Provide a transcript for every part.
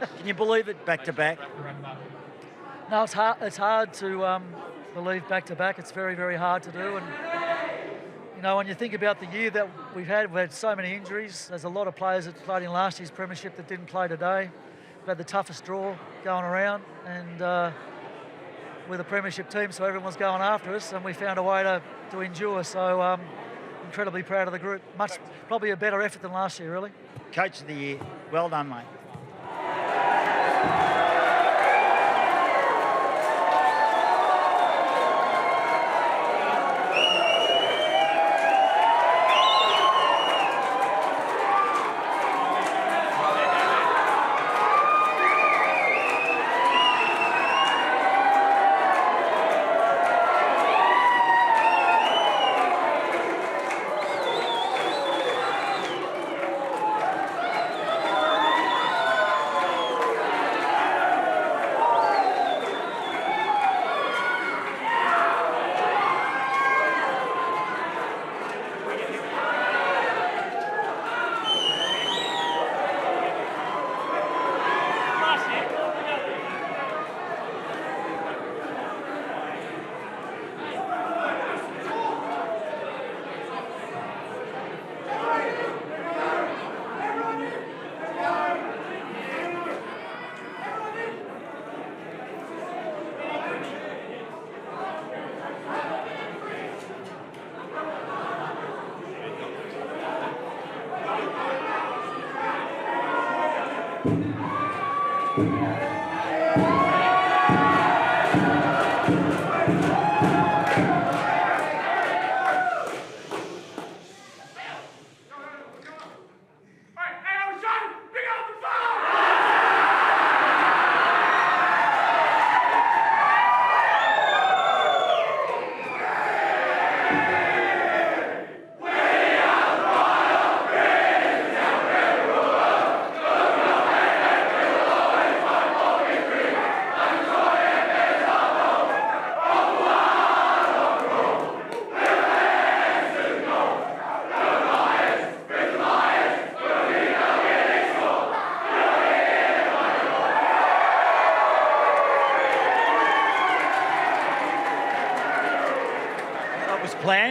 Can you believe it, back to back? No, it's hard. It's hard to believe back to back. It's very, very hard to do. And you know, when you think about the year that we've had so many injuries. There's a lot of players that played in last year's Premiership that didn't play today. We've had the toughest draw going around, and with a Premiership team, so everyone's going after us, and we found a way to endure. So incredibly proud of the group. Probably a better effort than last year, really. Coach of the year. Well done, mate.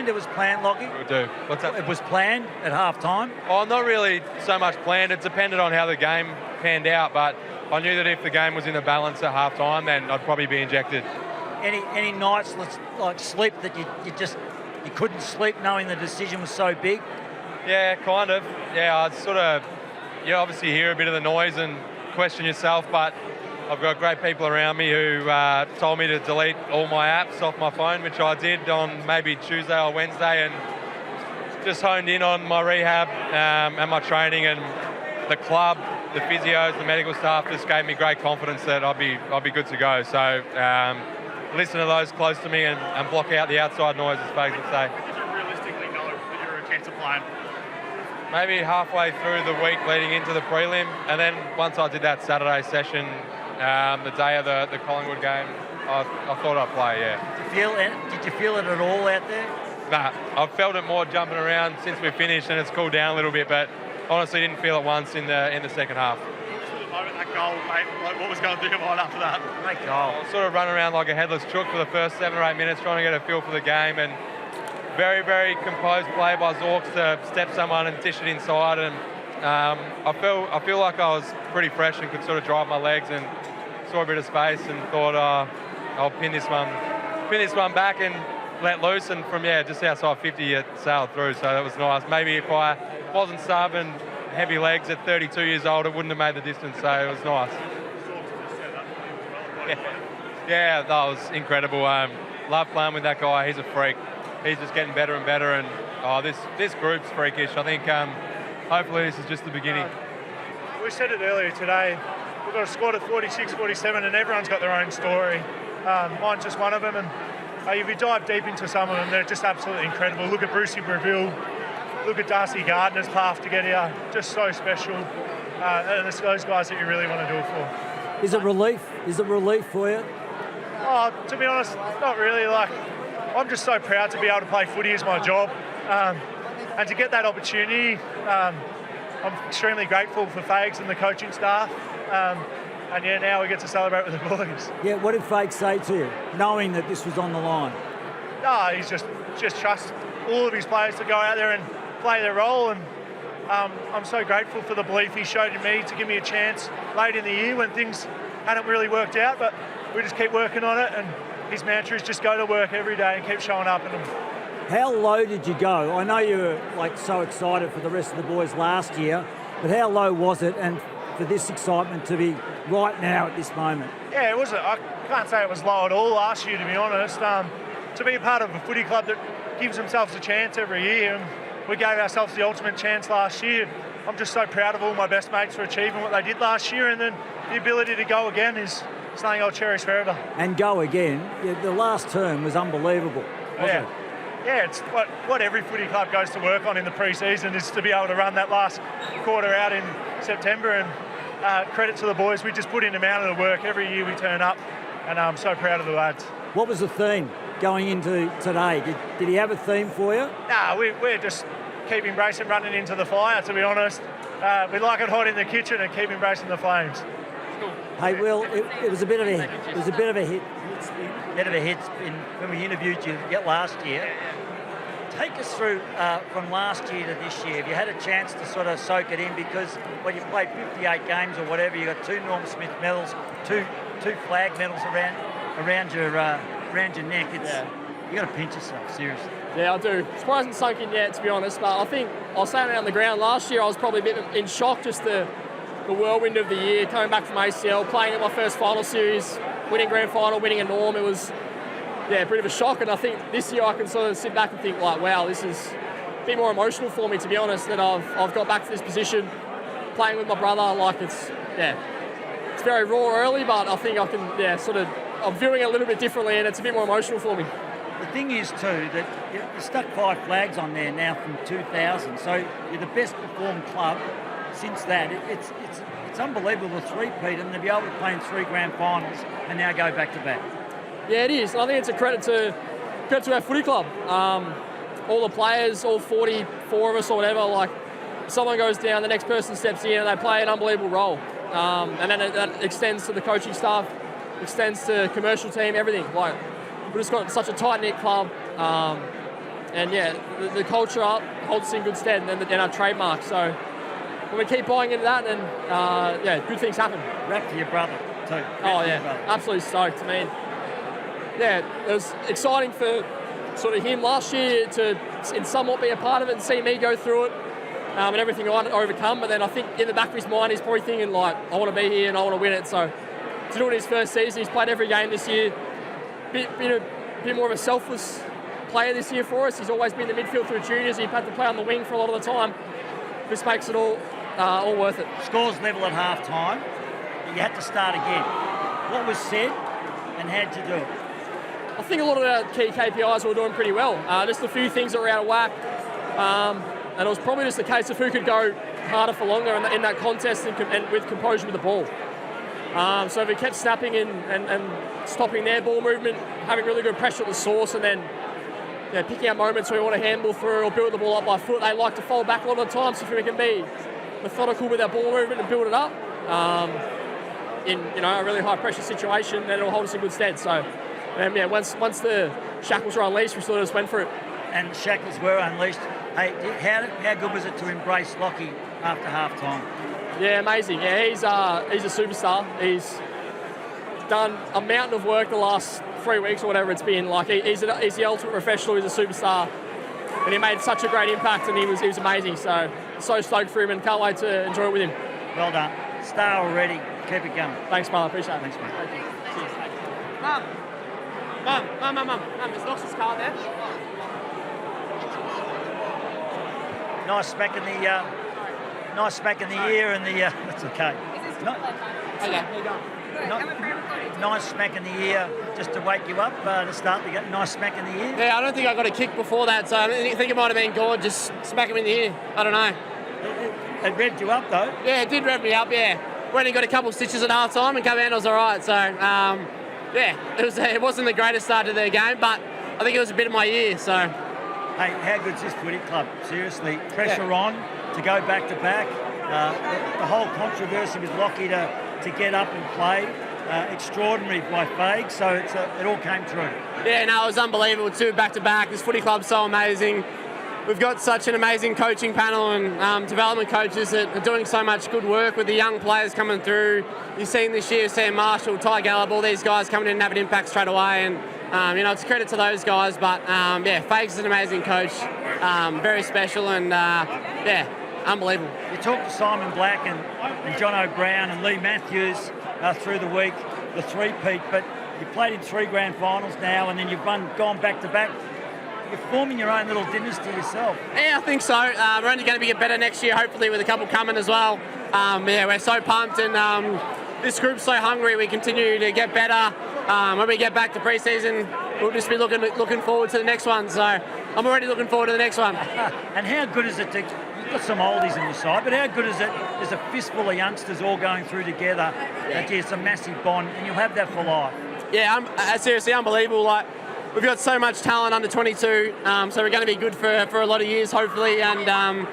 It was planned, Lachie? We do. What's that? It was planned at half-time? Oh, not really so much planned. It depended on how the game panned out, but I knew that if the game was in the balance at half-time, then I'd probably be injected. Any nights like sleep that you couldn't sleep knowing the decision was so big? Yeah, kind of. Yeah, I sort of, you obviously hear a bit of the noise and question yourself, but I've got great people around me who told me to delete all my apps off my phone, which I did on maybe Tuesday or Wednesday, and just honed in on my rehab and my training, and the club, the physios, the medical staff just gave me great confidence that I'll be good to go. So listen to those close to me and block out the outside noise, as Fagan would say. Did you realistically know that you were a chance of playing? Maybe halfway through the week leading into the prelim, and then once I did that Saturday session, the day of the Collingwood game, I thought I'd play, yeah. Did you feel it at all out there? Nah, I've felt it more jumping around since we finished, and it's cooled down a little bit, but honestly didn't feel it once in the second half. Just for the moment, that goal, mate, like, what was going through your mind after that? Great goal. I was sort of running around like a headless chook for the first 7 or 8 minutes, trying to get a feel for the game, and very, very composed play by Zorks to step someone and dish it inside, and I feel like I was pretty fresh and could sort of drive my legs, and saw a bit of space and thought I'll pin this one back and let loose, and from just outside 50 it sailed through, so that was nice. Maybe if I wasn't sub and heavy legs at 32 years old, it wouldn't have made the distance, so it was nice. Yeah, that was incredible. Love playing with that guy. He's a freak. He's just getting better and better, and this group's freakish. I think hopefully this is just the beginning. We said it earlier today. We've got a squad of 46, 47, and everyone's got their own story. Mine's just one of them, and if you dive deep into some of them, they're just absolutely incredible. Look at Brucey Breville, look at Darcy Gardner's path to get here, just so special. And it's those guys that you really want to do it for. Is it relief? Is it relief for you? Oh, to be honest, not really. Like, I'm just so proud to be able to play footy as my job, and to get that opportunity. I'm extremely grateful for Fags and the coaching staff. And yeah, now we get to celebrate with the boys. Yeah, what did Fake say to you, knowing that this was on the line? No, he's just trusts all of his players to go out there and play their role. And I'm so grateful for the belief he showed in me to give me a chance late in the year when things hadn't really worked out. But we just keep working on it. And his mantra is just go to work every day and keep showing up. And How low did you go? I know you were like so excited for the rest of the boys last year, but how low was it? And for this excitement to be right now at this moment? Yeah, it wasn't. I can't say it was low at all last year, to be honest. To be a part of a footy club that gives themselves a chance every year, and we gave ourselves the ultimate chance last year. I'm just so proud of all my best mates for achieving what they did last year, and then the ability to go again is something I'll cherish forever. And go again. Yeah, the last term was unbelievable, wasn't it? Yeah, it's what every footy club goes to work on in the pre-season is to be able to run that last quarter out in September, and credit to the boys. We just put in the amount of the work every year we turn up, and I'm so proud of the lads. What was the theme going into today? Did he have a theme for you? Nah, we're just keep embracing running into the fire, to be honest. We like it hot in the kitchen and keep embracing the flames. Hey, Will, it was a bit of a hit. It was a bit of a hit. When we interviewed you last year. Take us through from last year to this year. Have you had a chance to sort of soak it in? Because when you played 58 games or whatever, you got 2 Norm Smith medals, two flag medals around your neck. You got to pinch yourself, seriously. Yeah, I do. Surprised it hasn't sunk in yet, to be honest. But I think I was saying around the ground last year, I was probably a bit in shock, just the whirlwind of the year, coming back from ACL, playing in my first final series, winning grand final, winning a Norm. It was a bit of a shock, and I think this year I can sort of sit back and think like, wow, this is a bit more emotional for me, to be honest, that I've got back to this position, playing with my brother. Like it's very raw early, but I think I can I'm viewing it a little bit differently, and it's a bit more emotional for me. The thing is too that you stuck 5 flags on there now from 2000, so you're the best performed club since that. It's unbelievable the three-peat and to be able to play in 3 grand finals and now go back to back. Yeah, it is. I think it's a credit to our footy club. All the players, all 44 of us or whatever, like someone goes down, the next person steps in and they play an unbelievable role. And then that extends to the coaching staff, extends to commercial team, everything. Like we've just got such a tight-knit club. And yeah, the culture up holds us in good stead, and then our trademark. So when we keep buying into that, then good things happen. Rap to your brother too. Absolutely stoked. I mean, it was exciting for sort of him last year to in somewhat be a part of it and see me go through it and everything I overcome. But then I think in the back of his mind, he's probably thinking like, I want to be here and I want to win it. So to do it in his first season, he's played every game this year. Been a bit more of a selfless player this year for us. He's always been in the midfield through juniors. He's had to play on the wing for a lot of the time. This makes it all worth it. Scores level at half time. You had to start again. What was said and how'd you do it? I think a lot of our key KPIs were doing pretty well. Just a few things that were out of whack. And it was probably just a case of who could go harder for longer in that contest and with composure with the ball. So if we kept snapping and stopping their ball movement, having really good pressure at the source, and then picking out moments where we want to handball through or build the ball up by foot. They like to fold back a lot of the time, so if we can be methodical with our ball movement and build it up in a really high pressure situation, then it'll hold us in good stead. So once the shackles were unleashed, we sort of just went for it. And shackles were unleashed. Hey, how good was it to embrace Lachie after half time? Yeah, amazing. Yeah, he's a superstar. He's done a mountain of work the last 3 weeks or whatever it's been. Like he's the ultimate professional. He's a superstar, and he made such a great impact. And he was amazing. So stoked for him, and can't wait to enjoy it with him. Well done, star already. Keep it going. Thanks, brother. Appreciate it. Thanks, mate. Thank you. Cheers. Mum. There's Knox's car there. Nice smack in the ear and the. That's okay. Nice smack in the ear just to wake you up to start the game. Nice smack in the ear. Yeah, I don't think I got a kick before that, so I think it might have been good. Just smack him in the ear. I don't know. It revved you up though. Yeah, it did rev me up. Yeah, went and got a couple of stitches at half time and come out and I was all right. So it wasn't the greatest start to the game, but I think it was a bit of my year. So. Hey, how good's this footy club? Seriously, pressure on to go back to back. The whole controversy with Lachie to to get up and play. Extraordinary by Fag, so it all came true. Yeah, no, it was unbelievable too, back-to-back. This footy club's so amazing. We've got such an amazing coaching panel and development coaches that are doing so much good work with the young players coming through. You've seen this year Sam Marshall, Ty Gallop, all these guys coming in and having an impact straight away. And, it's credit to those guys. But, Fags is an amazing coach, very special and, unbelievable. You talked to Simon Black and John O'Brien and Lee Matthews through the week, the three-peat, but you played in 3 grand finals now and then you've gone back-to-back. You're forming your own little dynasty yourself. Yeah, I think so. We're only going to be better next year, hopefully, with a couple coming as well. We're so pumped and this group's so hungry. We continue to get better. When we get back to pre-season, we'll just be looking forward to the next one. So I'm already looking forward to the next one. And how good is it to... You've got some oldies in your side, but how good is it? There's a fistful of youngsters all going through together. It's a massive bond, and you'll have that for life. Yeah, seriously unbelievable. Like, we've got so much talent under 22, so we're going to be good for a lot of years, hopefully. And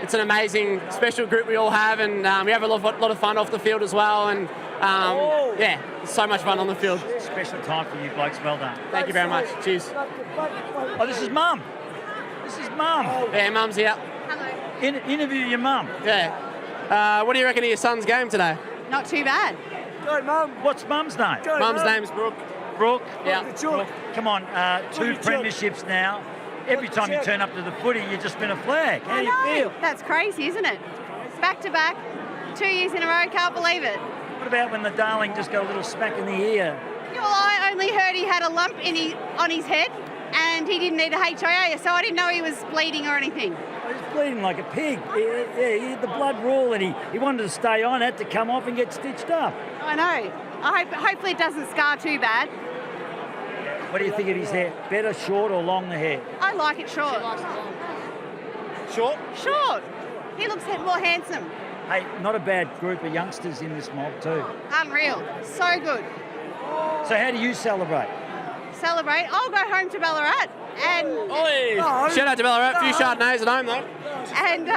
it's an amazing, special group we all have, and we have a lot of fun off the field as well. And it's so much fun on the field. Special time for you blokes. Well done. Thank you very much. Cheers. Oh, this is Mum. Yeah, Mum's here. Interview your mum. Yeah. What do you reckon of your son's game today? Not too bad. Go, Mum. What's Mum's name? Mum's name's Brooke. Brooke? Yeah. Brooke. Come on, 2 premierships now. Every time you turn up to the footy, you just spin a flag. How do you feel? That's crazy, isn't it? Back to back, 2 years in a row, can't believe it. What about when the darling just got a little smack in the ear? Well, I only heard he had a lump on his head and he didn't need a HIA, so I didn't know he was bleeding or anything. He was bleeding like a pig. He had the blood raw and he wanted to stay on, had to come off and get stitched up. I know. Hopefully it doesn't scar too bad. What do you think of his hair? Better short or long the hair? I like it short. Short? Short. He looks more handsome. Hey, not a bad group of youngsters in this mob too. Unreal. So good. So how do you celebrate? Celebrate? I'll go home to Ballarat and... Shout out to Ballarat. A few Chardonnays at home though. And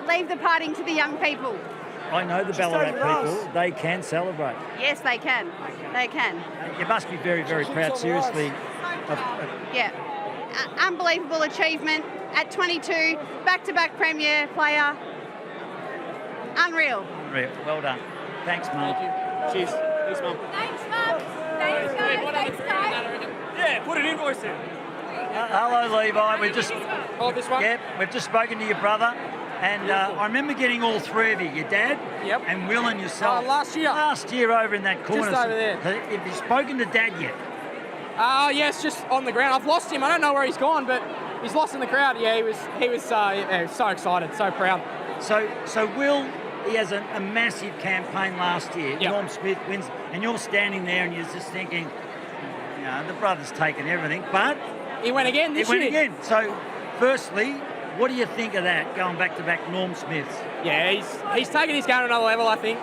leave the partying to the young people. I know the Ballarat people, they can celebrate. Yes, they can. They can. You must be very, very proud, seriously. Yeah. Unbelievable achievement at 22, back-to-back Premier player. Unreal. Unreal. Well done. Thanks, Mum. Thank you. Cheers. Thanks, Mum. Thanks, Mum. Thanks, guys. Thanks, guys. Yeah, put an invoice in. Hello, Levi. We've just... Oh, this one? Yeah, we've just spoken to your brother. And I remember getting all 3 of you, your dad and Will and yourself. Last year. Last year over in that corner. Just over there. Have you spoken to Dad yet? Yes, just on the ground. I've lost him. I don't know where he's gone, but he's lost in the crowd. Yeah, he was so excited, so proud. So Will, he has a massive campaign last year. Yep. Norm Smith wins, and you're standing there and you're just thinking, the brother's taken everything, but... He went again this year. He went again. So, firstly... What do you think of that, going back-to-back Norm Smiths? Yeah, he's taken his game to another level, I think.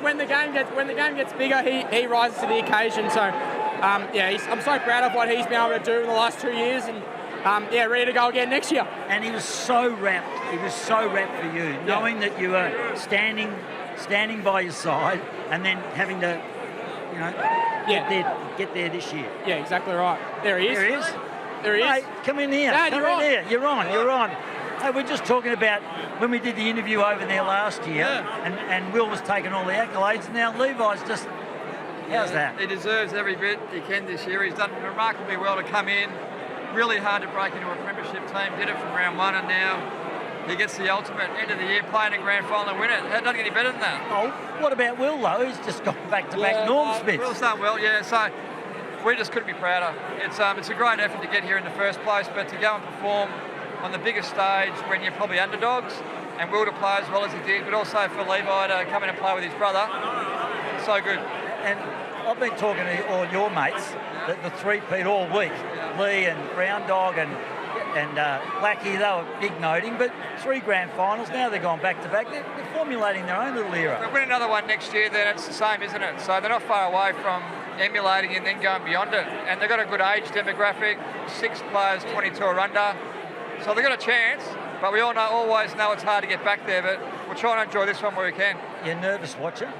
When the game gets bigger, he rises to the occasion. So, I'm so proud of what he's been able to do in the last 2 years, and ready to go again next year. And he was so rapt. He was so rapt for you, knowing that you were standing by your side, and then having to, get there this year. Yeah, exactly right. There he is. There he is. There he is. Hey, come in here. Dad, come in here. You're on. Hey, we're just talking about when we did the interview over there last year, and Will was taking all the accolades, and now Levi's just... How's that? He deserves every bit he can this year. He's done remarkably well to come in. Really hard to break into a premiership team. Did it from round 1, and now he gets the ultimate end of the year, playing a grand final and win it. It doesn't get any better than that. Oh, what about Will, though? He's just gone back-to-back Norm Smiths. Will's done well, so... We just couldn't be prouder. It's a great effort to get here in the first place, but to go and perform on the biggest stage when you're probably underdogs, and Will to play as well as he did, but also for Levi to come in and play with his brother, so good. And I've been talking to all your mates, the three-peat all week, Lee and Brown Dog and Lachie, they were big noting, but 3 grand finals, now they're gone back-to-back. They're formulating their own little era. If we win another one next year, then it's the same, isn't it? So they're not far away from emulating and then going beyond it. And they've got a good age demographic, 6 players, 22 or under. So they've got a chance, but we always know it's hard to get back there, but we'll trying to enjoy this one where we can. You're nervous watcher?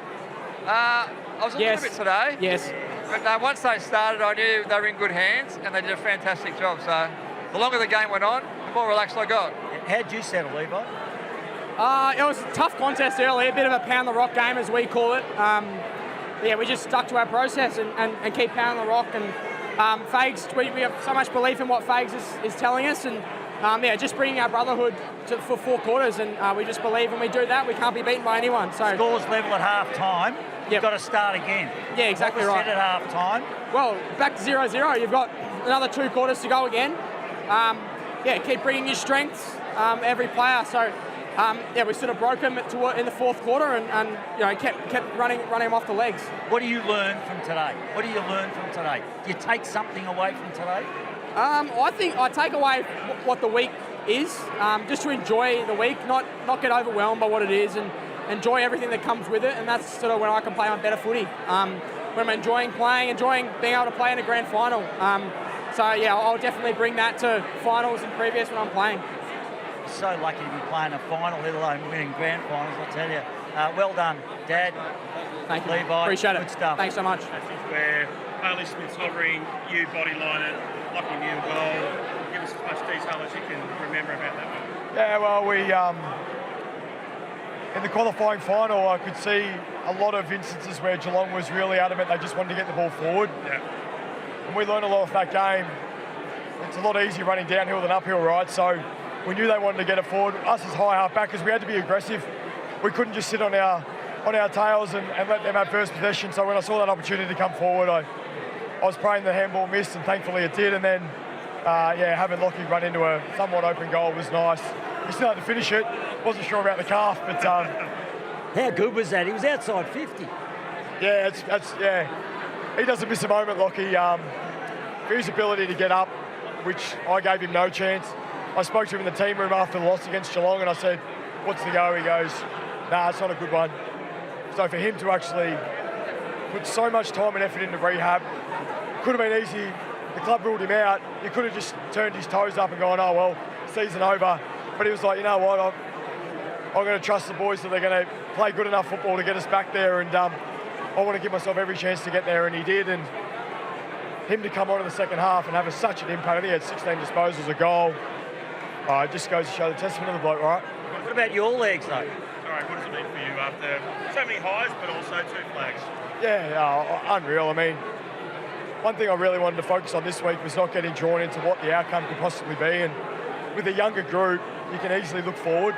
I was a little bit today. Yes. But once they started, I knew they were in good hands and they did a fantastic job. So the longer the game went on, the more relaxed I got. How'd you settle, Levi? It was a tough contest early, a bit of a pound the rock game as we call it. We just stuck to our process and keep pounding the rock. And Fags, we have so much belief in what Fags is telling us, and just bringing our brotherhood for 4 quarters, and we just believe when we do that, we can't be beaten by anyone. So scores level at half time. You've got to start again. Yeah, exactly what was right. said at half time. Well, back to 0-0. You've got another 2 quarters to go again. Keep bringing your strengths, every player. So we sort of broke them in the 4th quarter and kept running them off the legs. What do you learn from today? Do you take something away from today? I think I take away what the week is, just to enjoy the week, not get overwhelmed by what it is, and enjoy everything that comes with it. And that's sort of when I can play on better footy. When I'm enjoying playing, enjoying being able to play in a grand final. I'll definitely bring that to finals and previous when I'm playing. So lucky to be playing a final, let alone winning grand finals, I tell you. Well done, Dad. Thank you, Levi. appreciate it. Good stuff. Thanks so much. Where Bailey Smith's hovering, you bodyline it, Lachie Neale goal. Give us as much detail as you can remember about that one. Yeah, well, we in the qualifying final, I could see a lot of instances where Geelong was really adamant they just wanted to get the ball forward. Yeah. And we learned a lot of that game. It's a lot easier running downhill than uphill, right? So we knew they wanted to get it forward. Us as high half back, because we had to be aggressive. We couldn't just sit on our tails and let them have first possession. So when I saw that opportunity to come forward, I was praying the handball missed, and thankfully it did. And then, having Lachie run into a somewhat open goal was nice. He still had to finish it. Wasn't sure about the calf, but how good was that? He was outside 50. Yeah, he doesn't miss a moment, Lachie. For his ability to get up, which I gave him no chance. I spoke to him in the team room after the loss against Geelong, and I said, "What's the go?" He goes, "Nah, it's not a good one." So for him to actually put so much time and effort into rehab, could have been easy. The club ruled him out. He could have just turned his toes up and gone, "Oh well, season over." But he was like, "You know what? I'm going to trust the boys that they're going to play good enough football to get us back there, and I want to give myself every chance to get there," and he did. And him to come on in the second half and have such an impact. I think he had 16 disposals, a goal. It just goes to show the testament of the bloke, right? What about your legs, though? Sorry, what does it mean for you after so many highs, but also 2 flags? Yeah, unreal. I mean, one thing I really wanted to focus on this week was not getting drawn into what the outcome could possibly be. And with a younger group, you can easily look forward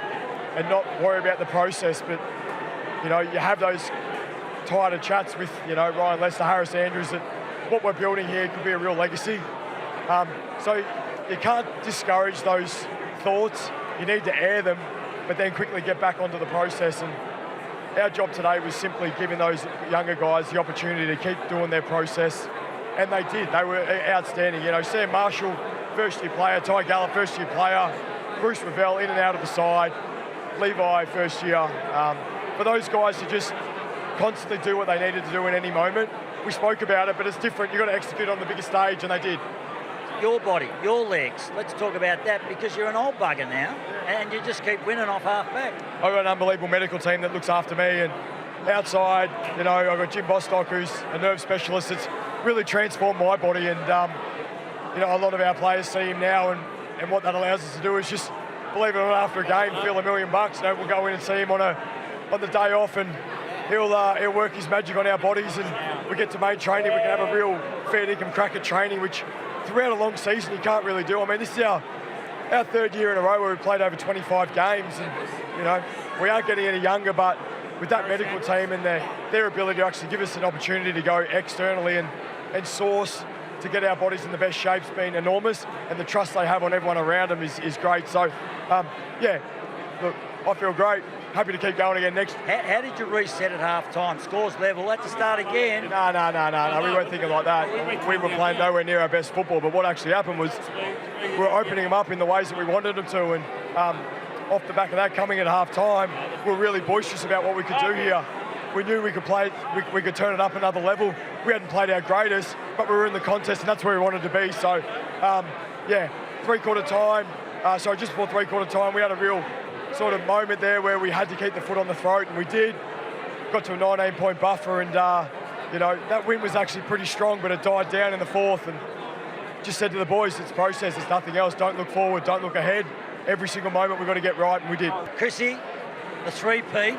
and not worry about the process. But, you have those tighter chats with, Ryan Lester, Harris Andrews, that what we're building here could be a real legacy. So you can't discourage those thoughts. You need to air them, but then quickly get back onto the process. And our job today was simply giving those younger guys the opportunity to keep doing their process. And they did. They were outstanding. Sam Marshall, first-year player. Ty Gallop, first-year player. Bruce Ravel, in and out of the side. Levi, first year. For those guys to just constantly do what they needed to do in any moment. We spoke about it, but it's different. You've got to execute on the biggest stage, and they did. Your body, your legs. Let's talk about that, because you're an old bugger now, and you just keep winning off half-back. I've got an unbelievable medical team that looks after me, and outside, I've got Jim Bostock, who's a nerve specialist. It's really transformed my body, and a lot of our players see him now, and what that allows us to do is just, believe it or not, after a game, feel $1 million. We'll go in and see him on the day off, and he'll work his magic on our bodies, and we get to main training. We can have a real fair dinkum crack at training, which throughout a long season you can't really do. I mean, this is our 3rd year in a row where we've played over 25 games, and we aren't getting any younger, but with that medical team and their ability to actually give us an opportunity to go externally and source to get our bodies in the best shape's been enormous, and the trust they have on everyone around them is great. So, look, I feel great. Happy to keep going again next. How did you reset at half-time? Scores level, had to start again. No, we weren't thinking like that. We were playing nowhere near our best football, but what actually happened was we were opening them up in the ways that we wanted them to, and off the back of that, coming at half-time, we were really boisterous about what we could do here. We knew we could play, we could turn it up another level. We hadn't played our greatest, but we were in the contest, and that's where we wanted to be. So, just before three-quarter time, we had a real sort of moment there where we had to keep the foot on the throat, and we did. Got to a 19-point buffer, and that win was actually pretty strong, but it died down in the fourth, and just said to the boys, it's process, it's nothing else. Don't look forward, don't look ahead. Every single moment we've got to get right, and we did. Chrissy, the three-peat.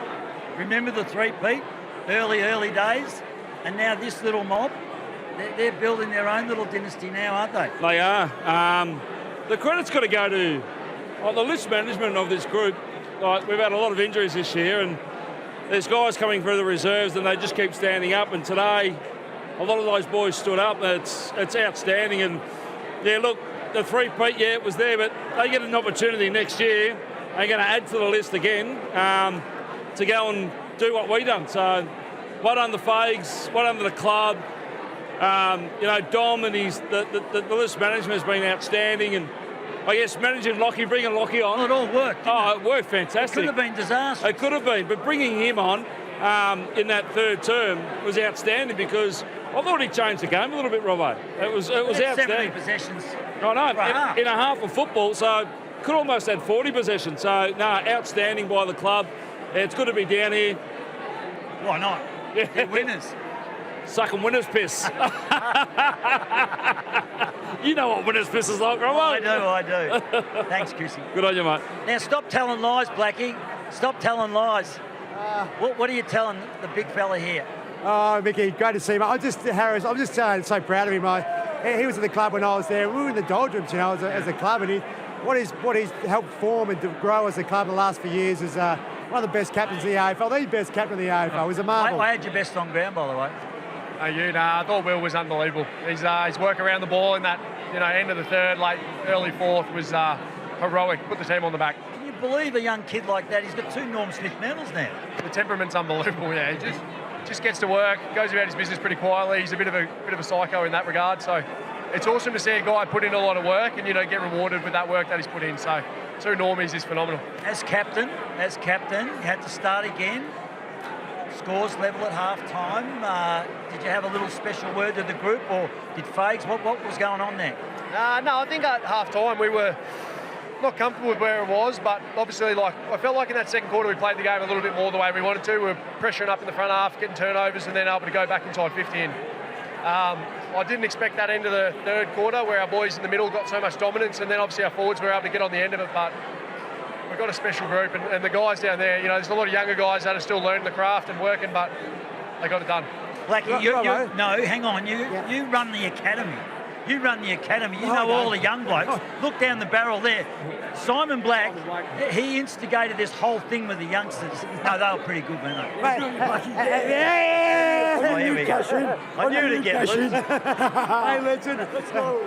Remember the three-peat? Early days. And now this little mob, they're building their own little dynasty now, aren't they? They are. The credit's got to go to the list management of this group. We've had a lot of injuries this year, and there's guys coming through the reserves, and they just keep standing up. And today, a lot of those boys stood up. It's outstanding. And yeah, look, the three-peat, yeah, it was there, but they get an opportunity next year. They're going to add to the list again to go and do what we done. So, well done the Fags, well done to the club. Dom and the list management has been outstanding, and I guess managing Lachie, bringing Lachie on. Well, it all worked. It worked fantastic. It could have been disastrous. It could have been, but bringing him on in that third term was outstanding because I thought he changed the game a little bit, Robbo. It was outstanding. 70 possessions. I know, in a half of football, so could almost had 40 possessions. So, outstanding by the club. It's good to be down here. Why not? They're winners. Sucking winner's piss. You know what winner's piss is like, Robbo. I do. Thanks, Chrissy. Good on you, mate. Now, stop telling lies, Blackie. Stop telling lies. What are you telling the big fella here? Oh, Mickey, great to see him. I'm just so proud of him. He was at the club when I was there. We were in the doldrums, as a club, and what he's helped form and to grow as a club in the last few years is one of the best captains in the AFL. The best captain in the AFL. He's a marvel. I had your best on ground, by the way. I thought Will was unbelievable. His work around the ball in that end of the third, early fourth was heroic. Put the team on the back. Can you believe a young kid like that? He's got 2 Norm Smith medals now. The temperament's unbelievable. Yeah, he just gets to work, goes about his business pretty quietly. He's a bit of a psycho in that regard. So it's awesome to see a guy put in a lot of work and get rewarded with that work that he's put in. So 2 Normies is phenomenal. As captain, you had to start again. Scores level at half-time. Did you have a little special word to the group, or did Fags? What was going on there? No, I think at half-time we were not comfortable with where it was, but obviously, I felt like in that second quarter we played the game a little bit more the way we wanted to. We were pressuring up in the front half, getting turnovers, and then able to go back inside 15. I didn't expect that end of the third quarter where our boys in the middle got so much dominance, and then obviously our forwards were able to get on the end of it, but we've got a special group, and the guys down there, there's a lot of younger guys that are still learning the craft and working, but they got it done. Blackie, hang on. You run the academy. You run the academy. You know all the young blokes. Look down the barrel there. Simon Black, he instigated this whole thing with the youngsters. No, they were pretty good, weren't they? Here we go. I knew it again. Hey, legend. Let's go.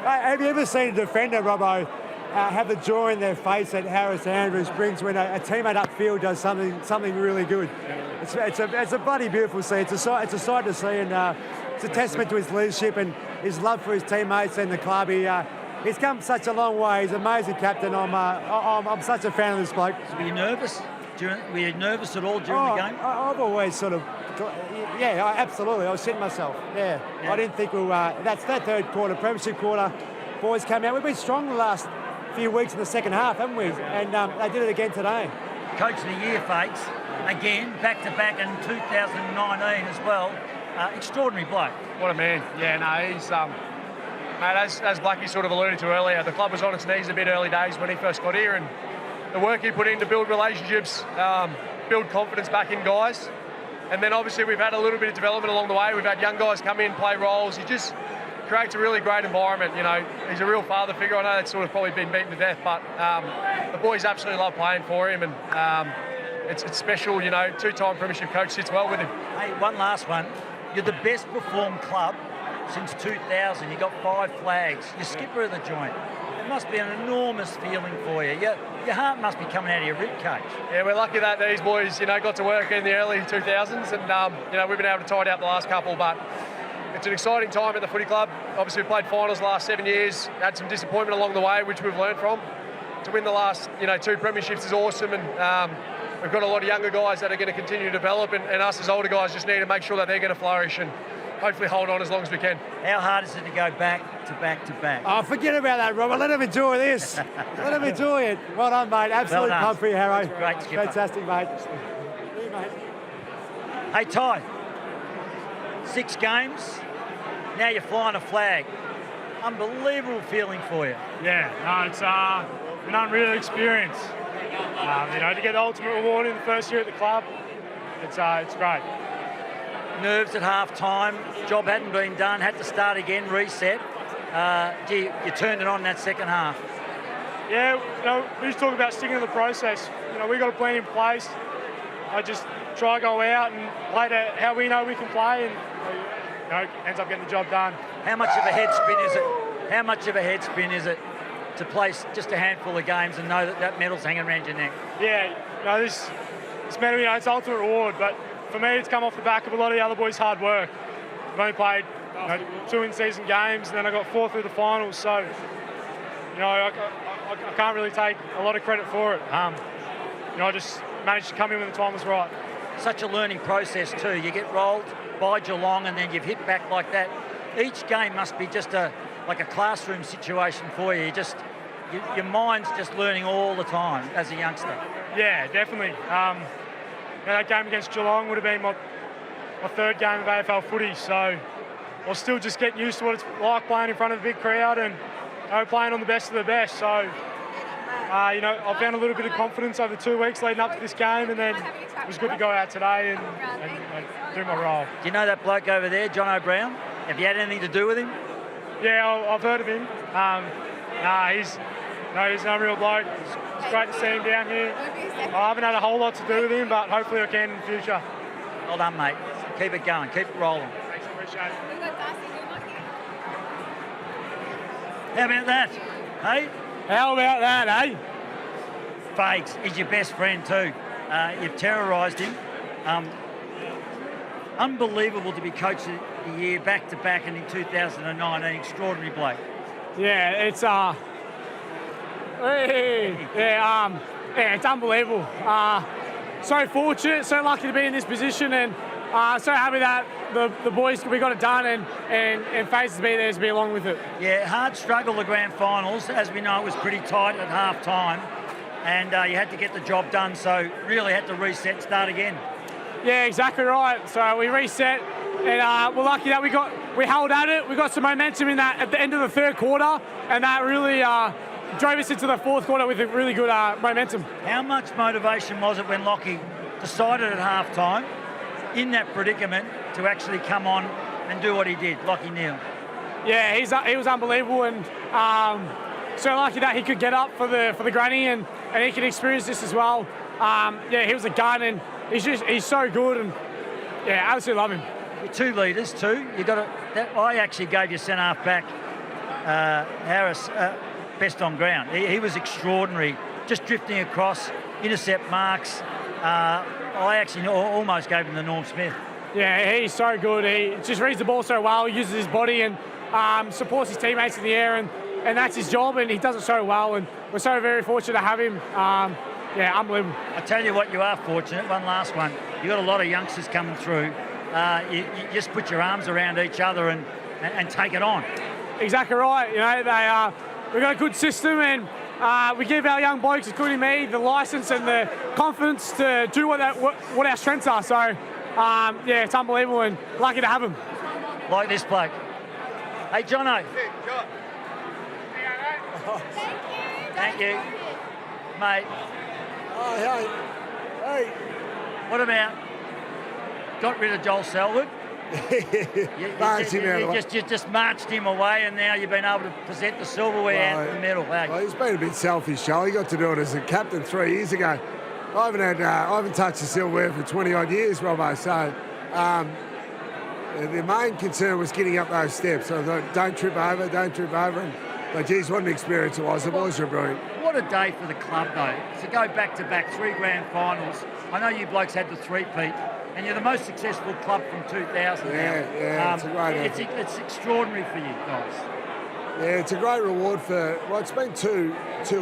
Have you ever seen a defender, Robbo, have the joy in their face that Harris Andrews brings when a teammate upfield does something really good? It's a bloody beautiful scene. It's a sight to see, and it's a testament to his leadership and his love for his teammates and the club. He's come such a long way. He's an amazing captain. I'm such a fan of this bloke. Were you nervous? Were you nervous at all during the game? I've always sort of, absolutely. I was shitting myself. Yeah. I didn't think that's that third quarter, Premiership quarter. Boys came out. We've been strong the last few weeks in the second half, haven't we? And they did it again today. Coach of the Year, Fates, again, back-to-back in 2019 as well. Extraordinary bloke. What a man. Yeah, no, he's... mate, as Blackie sort of alluded to earlier, the club was on its knees a bit early days when he first got here, and the work he put in to build relationships, build confidence back in guys. And then obviously we've had a little bit of development along the way. We've had young guys come in, play roles. He just creates a really great environment. He's a real father figure. I know that's sort of probably been beaten to death, but the boys absolutely love playing for him, and it's special. 2-time Premiership coach sits well with him. Hey, one last one. You're the best performed club since 2000. You got 5 flags. You're skipper of the joint. It must be an enormous feeling for you. Your heart must be coming out of your ribcage. Yeah, we're lucky that these boys, got to work in the early 2000s, and we've been able to tie it out the last couple, but it's an exciting time at the footy club. Obviously, we played finals the last 7 years, had some disappointment along the way, which we've learned from. To win the last, 2 premierships is awesome, and we've got a lot of younger guys that are going to continue to develop, and us as older guys just need to make sure that they're going to flourish. And hopefully hold on as long as we can. How hard is it to go back to back to back? Oh, forget about that, Robert. Let him enjoy this. Let him enjoy it. Well done, mate. Absolute done. pump for you, Harrow. Great, Skipper. Fantastic, mate. See you, mate. Hey, Ty, 6 games, now you're flying a flag. Unbelievable feeling for you. Yeah, no, it's an unreal experience. To get the ultimate reward in the first year at the club, it's great. Nerves at half time, job hadn't been done, had to start again, reset. You turned it on that second half. Yeah, we just talk about sticking to the process. We got a plan in place. I just try to go out and play to how we know we can play, and ends up getting the job done. How much of a head spin is it? How much of a head spin is it to play just a handful of games and know that medal's hanging around your neck? Yeah, this medal, it's ultimate reward, but for me, it's come off the back of a lot of the other boys' hard work. I've only played 2 in-season games, and then I got 4 through the finals, so I can't really take a lot of credit for it. I just managed to come in when the time was right. Such a learning process too. You get rolled by Geelong and then you've hit back like that. Each game must be just like a classroom situation for you. Your mind's just learning all the time as a youngster. Yeah, definitely. That game against Geelong would have been my 3rd game of AFL footy, so I was still just getting used to what it's like playing in front of a big crowd and playing on the best of the best. So, I found a little bit of confidence over 2 weeks leading up to this game, and then it was good to go out today and do my role. Do you know that bloke over there, John O'Brien? Have you had anything to do with him? Yeah, I've heard of him. He's an unreal bloke. It's great to see him down here. I haven't had a whole lot to do with him, but hopefully I can in the future. Well done, mate. Keep it going. Keep it rolling. Thanks, appreciate it. How about that? Hey? How about that, eh? Fags is your best friend too. You've terrorised him. Unbelievable to be coach of the year back to back and in 2019. Extraordinary bloke. Yeah, it's it's unbelievable. So fortunate, so lucky to be in this position, and so happy that the boys, we got it done, and Faze to be there to be along with it. Yeah, hard struggle the grand finals. As we know, it was pretty tight at half time, and you had to get the job done, so really had to reset and start again. Yeah, exactly right. So we reset, and we're lucky that we held at it. We got some momentum in that at the end of the 3rd quarter, and that really drove us into the 4th quarter with a really good momentum. How much motivation was it when Lachie decided at half time, in that predicament, to actually come on and do what he did, Lachie Neale? Yeah, he was unbelievable, and so lucky that he could get up for the granny and he could experience this as well. He was a gun, and he's so good, and yeah, absolutely love him. You're 2 leaders too. You got I actually gave you centre half back Harris best on ground. He was extraordinary, just drifting across, intercept marks. I actually almost gave him the Norm Smith. Yeah, he's so good. He just reads the ball so well. He uses his body and supports his teammates in the air, and that's his job, and he does it so well, and we're so very fortunate to have him. Unbelievable. I tell you what, you are fortunate. One last one. You got a lot of youngsters coming through. You just put your arms around each other and take it on. Exactly right. We've got a good system, and we give our young blokes, including me, the licence and the confidence to do what our strengths are. So, it's unbelievable, and lucky to have them. Like this bloke. Hey, Jono. Thank you. Mate. Oh, hey. What about got rid of Joel Selwood? You just marched him away, and now you've been able to present the silverware out in the middle. Well, he's been a bit selfish, Joel. He got to do it as a captain 3 years ago. I haven't touched the silverware for 20-odd years, Robbo. So the main concern was getting up those steps. So I thought, don't trip over. But geez, what an experience it was. The boys were brilliant. What a day for the club, though, to go back-to-back 3 grand finals. I know you blokes had the 3-peat, and you're the most successful club from 2000 now. Yeah, it's a great it's extraordinary for you guys. Yeah, it's a great reward for, it's been two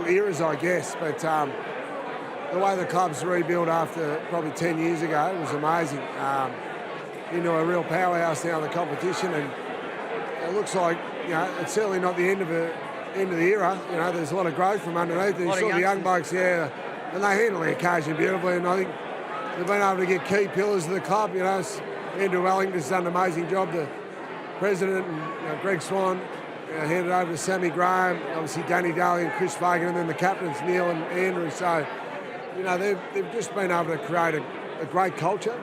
eras, I guess, but the way the club's rebuilt after probably 10 years ago was amazing. into a real powerhouse now in the competition, and it looks like, you know, it's certainly not the end of the era. You know, there's a lot of growth from underneath. And you saw the young blokes, and they handle the occasion beautifully, and I think they've been able to get key pillars of the club. You know, Andrew Wellington's done an amazing job, the president, and Greg Swan handed over to Sammy Graham, obviously Danny Daly and Chris Fagan, and then the captains Neale and Andrew. So, you know, they've just been able to create a great culture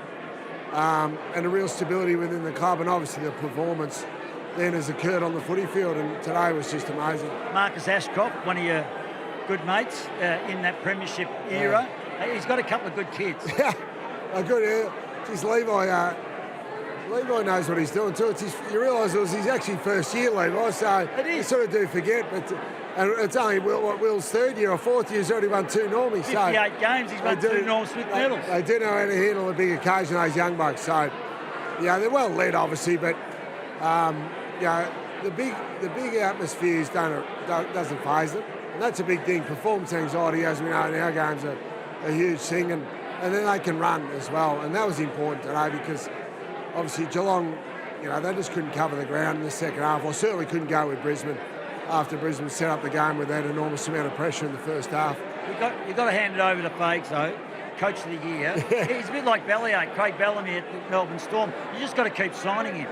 and a real stability within the club, and obviously the performance then has occurred on the footy field, and today was just amazing. Marcus Ashcroft, one of your good mates in that Premiership era. He's got a couple of good kids. Yeah, good. Geez, Levi knows what he's doing too. You realise it was his actually first year, Levi, so you sort of do forget. But and it's only Will's third year or fourth year. He's already won 2 normies. 58 games, he's won 2 Norm Smith medals. They do know how to handle a big occasion, those young bucks. So, yeah, they're well led, obviously, but the big atmospheres doesn't faze them, and that's a big thing. Performance anxiety, as we know in our games, are a huge thing, and then they can run as well, and that was important today because obviously Geelong, you know, they just couldn't cover the ground in the second half, or certainly couldn't go with Brisbane after Brisbane set up the game with that enormous amount of pressure in the first half. You've got to hand it over to Fags, though. Coach of the year. He's a bit like Bellamy, Craig Bellamy at the Melbourne Storm. You just got to keep signing him.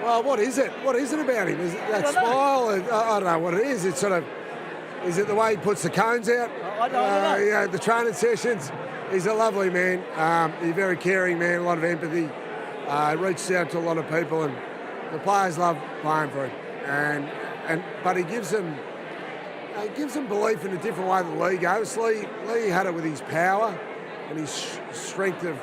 Well, what is it? What is it about him? Is it that smile? I don't know what it is. It's sort of, is it the way he puts the cones out? I don't know. Yeah, the training sessions. He's a lovely man. He's a very caring man, a lot of empathy. Reaches out to a lot of people, and the players love playing for him. But he gives them belief in a different way than Lee goes. Lee had it with his power and his strength of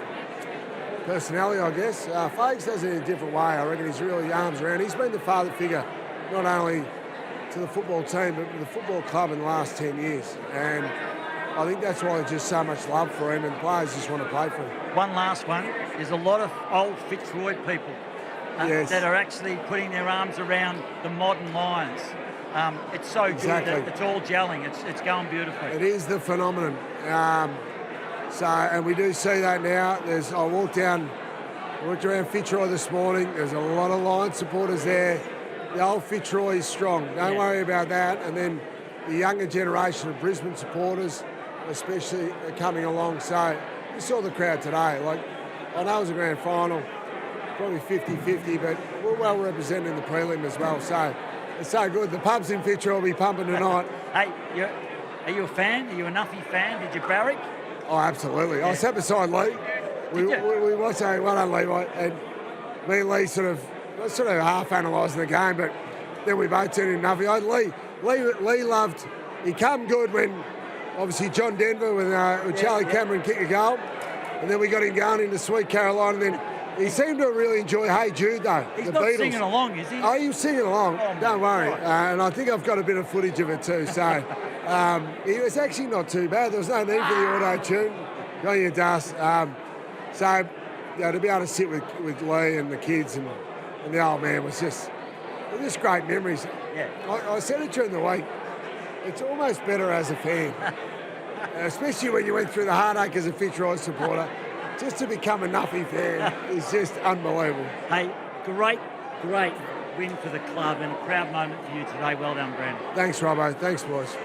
personality, I guess. Fags does it in a different way. I reckon he's really arms around. He's been the father figure not only to the football team but to the football club in the last 10 years. And I think that's why there's just so much love for him, and players just want to play for him. One last one. There's a lot of old Fitzroy people that are actually putting their arms around the modern Lions. It's so good that it's all gelling. It's going beautifully. It is the phenomenon. And we do see that now. I walked around Fitzroy this morning. There's a lot of Lions supporters there. The old Fitzroy is strong. Don't worry about that. And then the younger generation of Brisbane supporters, especially, are coming along. So you saw the crowd today. Like, I know it was a grand final, probably 50-50, but we're well represented in the prelim as well. So it's so good. The pubs in Fitzroy will be pumping tonight. Hey, are you a fan? Are you a Nuffy fan? Did you barrack? Oh, absolutely. I sat beside Lee. We watched a well done, Levi, and me and Lee sort of half analysing the game, but then we both turned in Nuffy. Lee loved. He come good when obviously John Denver with Charlie Cameron kicked a goal, and then we got him going into Sweet Carolina, and then he seemed to really enjoy Hey Jude though. He's not singing along, is he? Oh, he was singing along. Don't worry. And I think I've got a bit of footage of it too. So he was actually not too bad. There was no need for the auto-tune. Got your dust. So to be able to sit with Lee and the kids and the old man was just great memories. Yeah. I said it during the week. It's almost better as a fan, especially when you went through the heartache as a Fitzroy supporter. Just to become a Nuffy fan is just unbelievable. Hey, great win for the club and a proud moment for you today. Well done, Brandon. Thanks, Robbo. Thanks, boys.